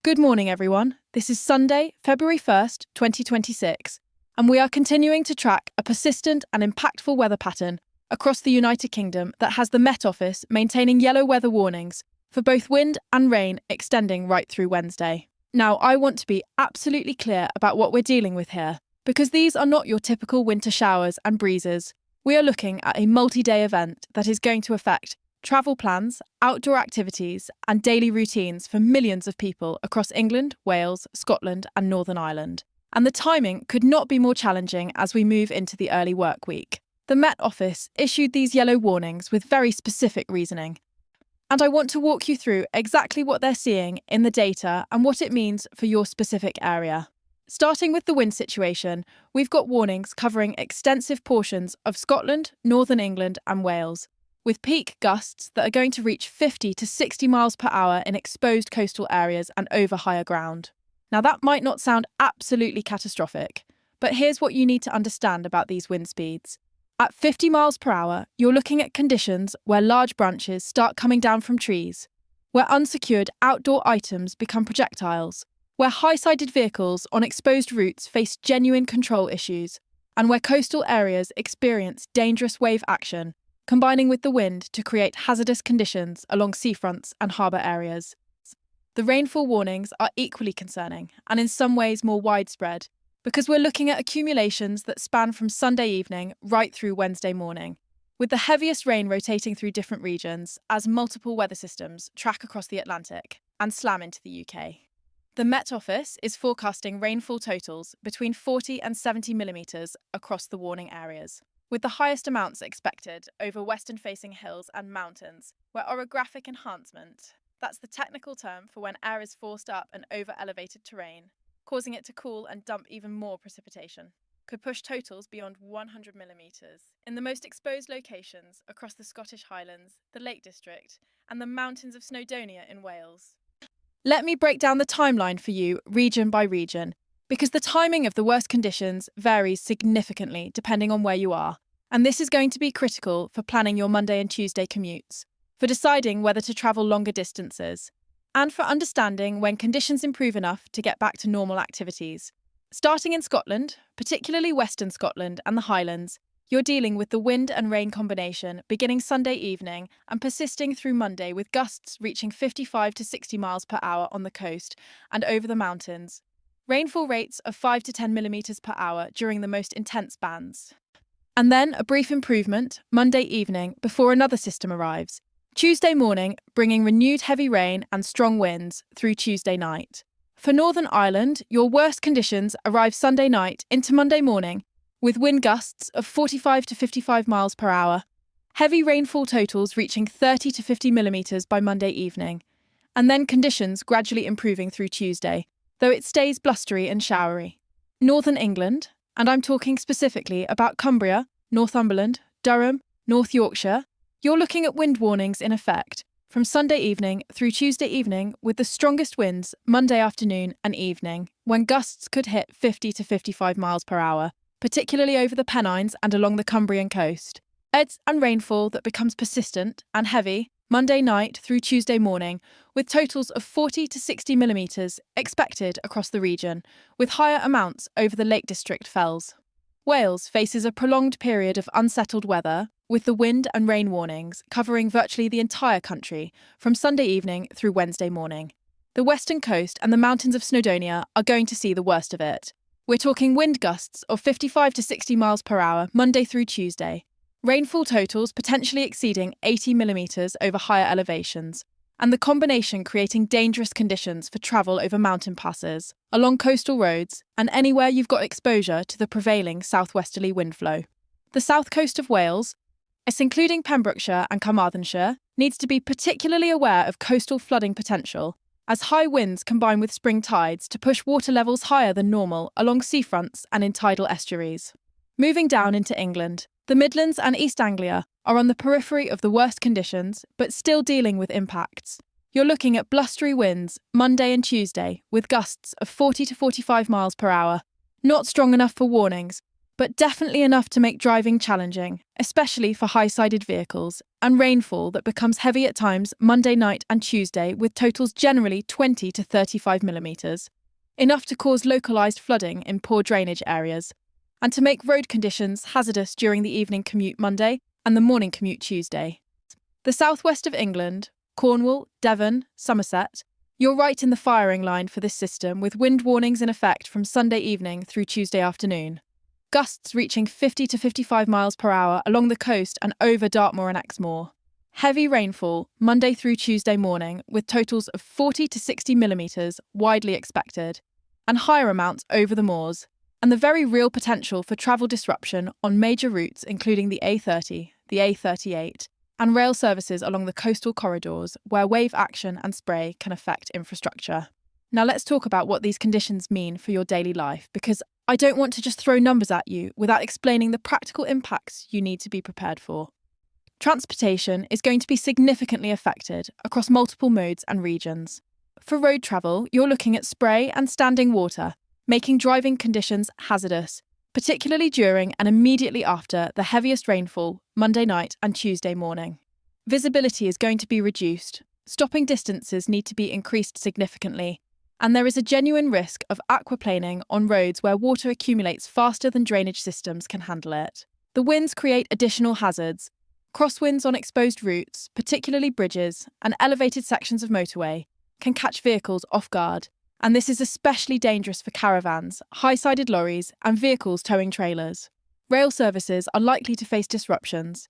Good morning, everyone. This is Sunday, February 1st, 2026, and we are continuing to track a persistent and impactful weather pattern across the United Kingdom that has the Met Office maintaining yellow weather warnings for both wind and rain extending right through Wednesday. Now, I want to be absolutely clear about what we're dealing with here, because these are not your typical winter showers and breezes. We are looking at a multi-day event that is going to affect travel plans, outdoor activities, and daily routines for millions of people across England, Wales, Scotland, and Northern Ireland. And the timing could not be more challenging as we move into the early work week. The Met Office issued these yellow warnings with very specific reasoning. And I want to walk you through exactly what they're seeing in the data and what it means for your specific area. Starting with the wind situation, we've got warnings covering extensive portions of Scotland, Northern England, and Wales, with peak gusts that are going to reach 50 to 60 miles per hour in exposed coastal areas and over higher ground. Now, that might not sound absolutely catastrophic, but here's what you need to understand about these wind speeds. At 50 miles per hour, you're looking at conditions where large branches start coming down from trees, where unsecured outdoor items become projectiles, where high-sided vehicles on exposed routes face genuine control issues, and where coastal areas experience dangerous wave action, combining with the wind to create hazardous conditions along seafronts and harbour areas. The rainfall warnings are equally concerning and in some ways more widespread, because we're looking at accumulations that span from Sunday evening right through Wednesday morning, with the heaviest rain rotating through different regions as multiple weather systems track across the Atlantic and slam into the UK. The Met Office is forecasting rainfall totals between 40 and 70 millimetres across the warning areas, with the highest amounts expected over western-facing hills and mountains, where orographic enhancement, that's the technical term for when air is forced up an over-elevated terrain, causing it to cool and dump even more precipitation, could push totals beyond 100 millimetres in the most exposed locations across the Scottish Highlands, the Lake District, and the mountains of Snowdonia in Wales. Let me break down the timeline for you region by region, because the timing of the worst conditions varies significantly depending on where you are, and this is going to be critical for planning your Monday and Tuesday commutes, for deciding whether to travel longer distances, and for understanding when conditions improve enough to get back to normal activities. Starting in Scotland, particularly Western Scotland and the Highlands, you're dealing with the wind and rain combination beginning Sunday evening and persisting through Monday, with gusts reaching 55 to 60 miles per hour on the coast and over the mountains. Rainfall rates of 5 to 10 millimetres per hour during the most intense bands. And then a brief improvement Monday evening before another system arrives, Tuesday morning bringing renewed heavy rain and strong winds through Tuesday night. For Northern Ireland, your worst conditions arrive Sunday night into Monday morning, with wind gusts of 45 to 55 miles per hour, heavy rainfall totals reaching 30 to 50 millimetres by Monday evening, and then conditions gradually improving through Tuesday, though it stays blustery and showery. Northern England, and I'm talking specifically about Cumbria, Northumberland, Durham, North Yorkshire, you're looking at wind warnings in effect from Sunday evening through Tuesday evening, with the strongest winds Monday afternoon and evening, when gusts could hit 50 to 55 miles per hour, particularly over the Pennines and along the Cumbrian coast. Edds and rainfall that becomes persistent and heavy Monday night through Tuesday morning, with totals of 40 to 60 millimetres expected across the region, with higher amounts over the Lake District fells. Wales faces a prolonged period of unsettled weather, with the wind and rain warnings covering virtually the entire country from Sunday evening through Wednesday morning. The western coast and the mountains of Snowdonia are going to see the worst of it. We're talking wind gusts of 55 to 60 miles per hour Monday through Tuesday. Rainfall totals potentially exceeding 80 millimetres over higher elevations, and the combination creating dangerous conditions for travel over mountain passes, along coastal roads, and anywhere you've got exposure to the prevailing southwesterly wind flow. The south coast of Wales, including Pembrokeshire and Carmarthenshire, needs to be particularly aware of coastal flooding potential, as high winds combine with spring tides to push water levels higher than normal along seafronts and in tidal estuaries. Moving down into England, the Midlands and East Anglia are on the periphery of the worst conditions, but still dealing with impacts. You're looking at blustery winds Monday and Tuesday, with gusts of 40 to 45 miles per hour. Not strong enough for warnings, but definitely enough to make driving challenging, especially for high-sided vehicles, and rainfall that becomes heavy at times Monday night and Tuesday with totals generally 20 to 35 millimetres, enough to cause localised flooding in poor drainage areas, and to make road conditions hazardous during the evening commute Monday and the morning commute Tuesday. The southwest of England, Cornwall, Devon, Somerset, you're right in the firing line for this system with wind warnings in effect from Sunday evening through Tuesday afternoon. Gusts reaching 50 to 55 miles per hour along the coast and over Dartmoor and Exmoor. Heavy rainfall Monday through Tuesday morning with totals of 40 to 60 millimetres widely expected, and higher amounts over the moors, and the very real potential for travel disruption on major routes including the A30, the A38, and rail services along the coastal corridors where wave action and spray can affect infrastructure. Now let's talk about what these conditions mean for your daily life, because I don't want to just throw numbers at you without explaining the practical impacts you need to be prepared for. Transportation is going to be significantly affected across multiple modes and regions. For road travel, you're looking at spray and standing water, making driving conditions hazardous, particularly during and immediately after the heaviest rainfall Monday night and Tuesday morning. Visibility is going to be reduced, stopping distances need to be increased significantly, and there is a genuine risk of aquaplaning on roads where water accumulates faster than drainage systems can handle it. The winds create additional hazards. Crosswinds on exposed routes, particularly bridges and elevated sections of motorway, can catch vehicles off guard, and this is especially dangerous for caravans, high-sided lorries, and vehicles towing trailers. Rail services are likely to face disruptions,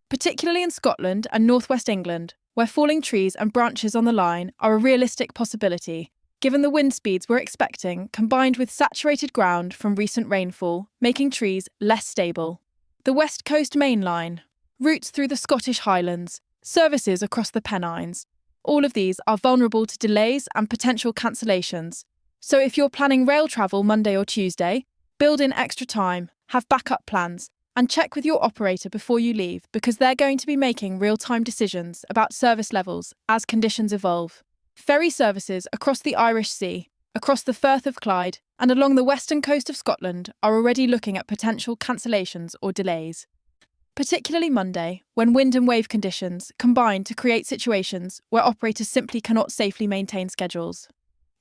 particularly in Scotland and northwest England, where falling trees and branches on the line are a realistic possibility, given the wind speeds we're expecting, combined with saturated ground from recent rainfall, making trees less stable. The West Coast Main Line, routes through the Scottish Highlands, services across the Pennines, all of these are vulnerable to delays and potential cancellations. So if you're planning rail travel Monday or Tuesday, build in extra time, have backup plans, and check with your operator before you leave, because they're going to be making real-time decisions about service levels as conditions evolve. Ferry services across the Irish Sea, across the Firth of Clyde, and along the western coast of Scotland are already looking at potential cancellations or delays. Particularly Monday, when wind and wave conditions combine to create situations where operators simply cannot safely maintain schedules.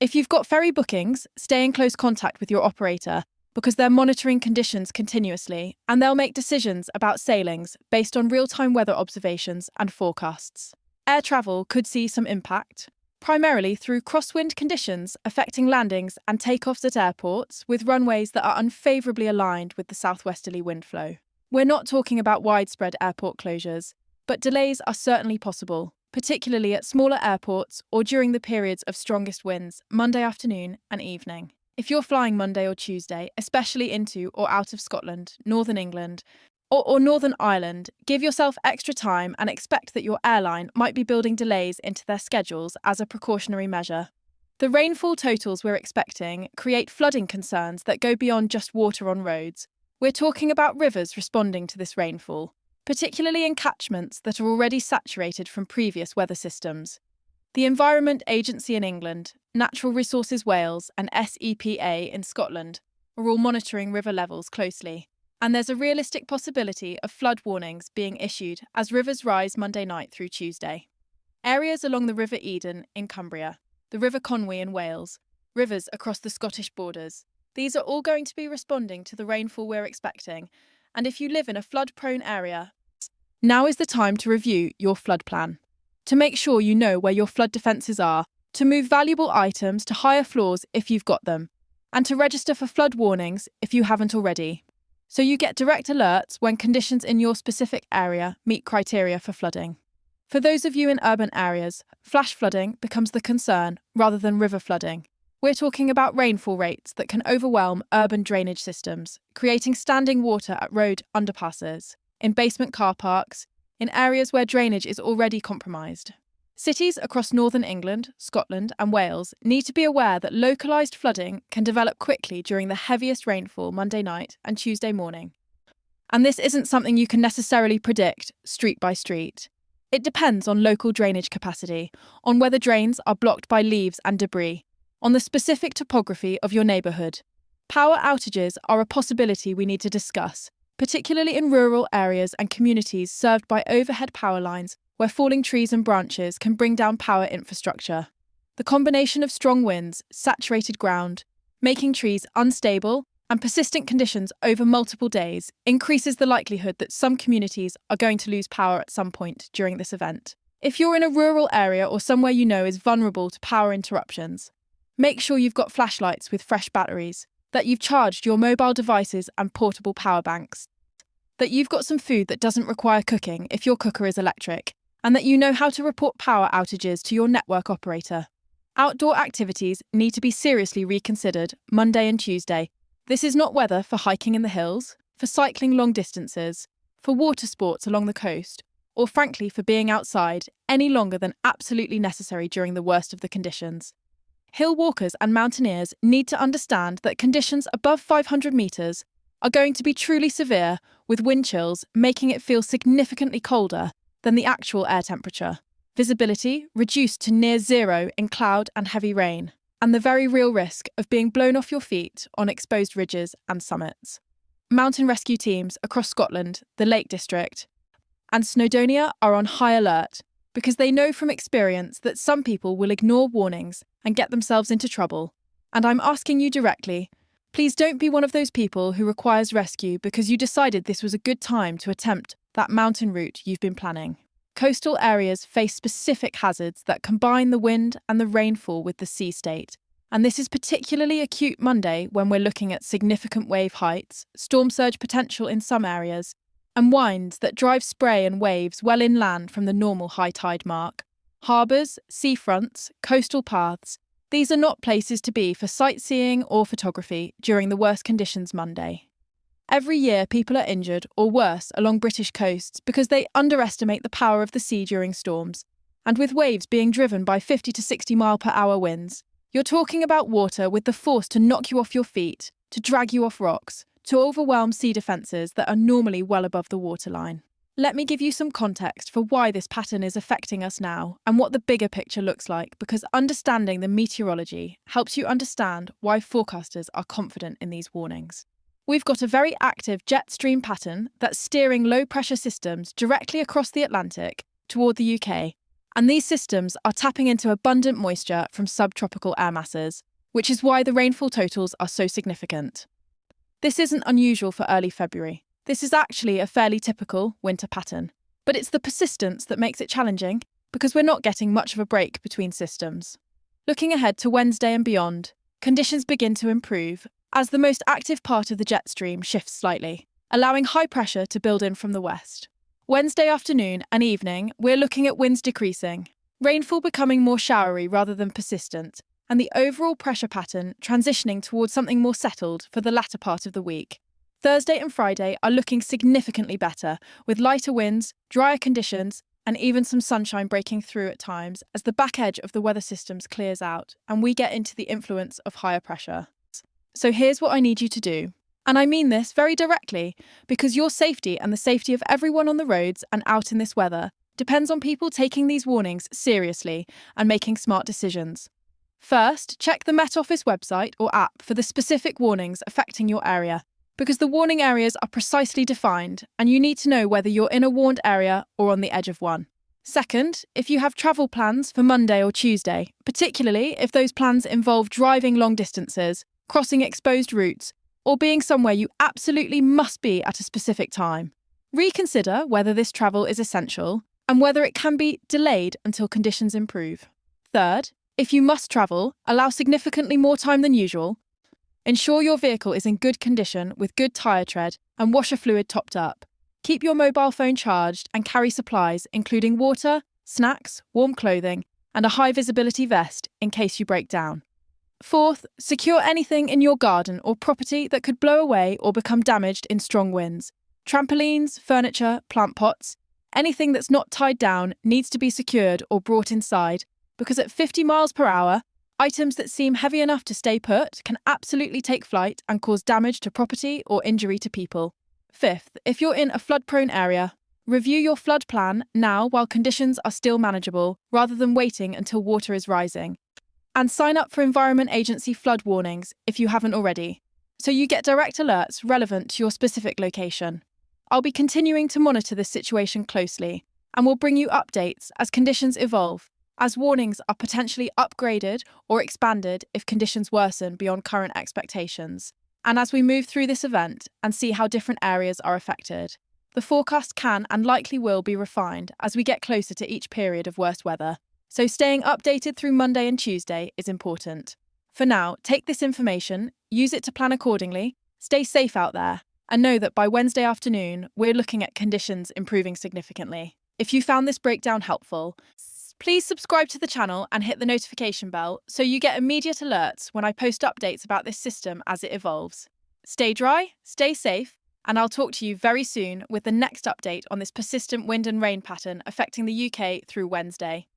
If you've got ferry bookings, stay in close contact with your operator, because they're monitoring conditions continuously and they'll make decisions about sailings based on real-time weather observations and forecasts. Air travel could see some impact, primarily through crosswind conditions affecting landings and takeoffs at airports with runways that are unfavourably aligned with the southwesterly wind flow. We're not talking about widespread airport closures, but delays are certainly possible, particularly at smaller airports or during the periods of strongest winds, Monday afternoon and evening. If you're flying Monday or Tuesday, especially into or out of Scotland, Northern England, or Northern Ireland, give yourself extra time and expect that your airline might be building delays into their schedules as a precautionary measure. The rainfall totals we're expecting create flooding concerns that go beyond just water on roads. We're talking about rivers responding to this rainfall, particularly in catchments that are already saturated from previous weather systems. The Environment Agency in England, Natural Resources Wales, and SEPA in Scotland are all monitoring river levels closely, and there's a realistic possibility of flood warnings being issued as rivers rise Monday night through Tuesday. Areas along the River Eden in Cumbria, the River Conwy in Wales, rivers across the Scottish borders. These are all going to be responding to the rainfall we're expecting, and if you live in a flood-prone area, now is the time to review your flood plan, to make sure you know where your flood defences are, to move valuable items to higher floors if you've got them, and to register for flood warnings if you haven't already, so you get direct alerts when conditions in your specific area meet criteria for flooding. For those of you in urban areas, flash flooding becomes the concern rather than river flooding. We're talking about rainfall rates that can overwhelm urban drainage systems, creating standing water at road underpasses, in basement car parks, in areas where drainage is already compromised. Cities across northern England, Scotland and Wales need to be aware that localised flooding can develop quickly during the heaviest rainfall Monday night and Tuesday morning. And this isn't something you can necessarily predict street by street. It depends on local drainage capacity, on whether drains are blocked by leaves and debris, on the specific topography of your neighbourhood. Power outages are a possibility we need to discuss, particularly in rural areas and communities served by overhead power lines where falling trees and branches can bring down power infrastructure. The combination of strong winds, saturated ground, making trees unstable, and persistent conditions over multiple days increases the likelihood that some communities are going to lose power at some point during this event. If you're in a rural area or somewhere you know is vulnerable to power interruptions, make sure you've got flashlights with fresh batteries, that you've charged your mobile devices and portable power banks, that you've got some food that doesn't require cooking if your cooker is electric, and that you know how to report power outages to your network operator. Outdoor activities need to be seriously reconsidered Monday and Tuesday. This is not weather for hiking in the hills, for cycling long distances, for water sports along the coast, or frankly for being outside any longer than absolutely necessary during the worst of the conditions. Hill walkers and mountaineers need to understand that conditions above 500 metres are going to be truly severe, with wind chills making it feel significantly colder than the actual air temperature. Visibility reduced to near zero in cloud and heavy rain, and the very real risk of being blown off your feet on exposed ridges and summits. Mountain rescue teams across Scotland, the Lake District, and Snowdonia are on high alert because they know from experience that some people will ignore warnings and get themselves into trouble. And I'm asking you directly, please don't be one of those people who requires rescue because you decided this was a good time to attempt that mountain route you've been planning. Coastal areas face specific hazards that combine the wind and the rainfall with the sea state, and this is particularly acute Monday when we're looking at significant wave heights, storm surge potential in some areas, and winds that drive spray and waves well inland from the normal high tide mark. Harbours, seafronts, coastal paths, these are not places to be for sightseeing or photography during the worst conditions Monday. Every year people are injured, or worse, along British coasts because they underestimate the power of the sea during storms. And with waves being driven by 50 to 60 mile per hour winds, you're talking about water with the force to knock you off your feet, to drag you off rocks, to overwhelm sea defences that are normally well above the waterline. Let me give you some context for why this pattern is affecting us now and what the bigger picture looks like, because understanding the meteorology helps you understand why forecasters are confident in these warnings. We've got a very active jet stream pattern that's steering low-pressure systems directly across the Atlantic toward the UK, and these systems are tapping into abundant moisture from subtropical air masses, which is why the rainfall totals are so significant. This isn't unusual for early February. This is actually a fairly typical winter pattern, but it's the persistence that makes it challenging because we're not getting much of a break between systems. Looking ahead to Wednesday and beyond, conditions begin to improve as the most active part of the jet stream shifts slightly, allowing high pressure to build in from the west. Wednesday afternoon and evening, we're looking at winds decreasing, rainfall becoming more showery rather than persistent, and the overall pressure pattern transitioning towards something more settled for the latter part of the week. Thursday and Friday are looking significantly better, with lighter winds, drier conditions, and even some sunshine breaking through at times as the back edge of the weather systems clears out and we get into the influence of higher pressure. So here's what I need you to do. And I mean this very directly, because your safety and the safety of everyone on the roads and out in this weather depends on people taking these warnings seriously and making smart decisions. First, check the Met Office website or app for the specific warnings affecting your area, because the warning areas are precisely defined and you need to know whether you're in a warned area or on the edge of one. Second, if you have travel plans for Monday or Tuesday, particularly if those plans involve driving long distances, crossing exposed routes, or being somewhere you absolutely must be at a specific time, reconsider whether this travel is essential and whether it can be delayed until conditions improve. Third, if you must travel, allow significantly more time than usual. Ensure your vehicle is in good condition with good tyre tread and washer fluid topped up. Keep your mobile phone charged and carry supplies including water, snacks, warm clothing, and a high visibility vest in case you break down. Fourth, secure anything in your garden or property that could blow away or become damaged in strong winds. Trampolines, furniture, plant pots, anything that's not tied down needs to be secured or brought inside, because at 50 miles per hour, items that seem heavy enough to stay put can absolutely take flight and cause damage to property or injury to people. Fifth, if you're in a flood-prone area, review your flood plan now while conditions are still manageable, rather than waiting until water is rising. And sign up for Environment Agency flood warnings if you haven't already. so you get direct alerts relevant to your specific location. I'll be continuing to monitor this situation closely and will bring you updates as conditions evolve, as warnings are potentially upgraded or expanded if conditions worsen beyond current expectations, and as we move through this event and see how different areas are affected. The forecast can and likely will be refined as we get closer to each period of worse weather, so staying updated through Monday and Tuesday is important. For now, take this information, use it to plan accordingly, stay safe out there, and know that by Wednesday afternoon, we're looking at conditions improving significantly. If you found this breakdown helpful, please subscribe to the channel and hit the notification bell so you get immediate alerts when I post updates about this system as it evolves. Stay dry, stay safe, and I'll talk to you very soon with the next update on this persistent wind and rain pattern affecting the UK through Wednesday.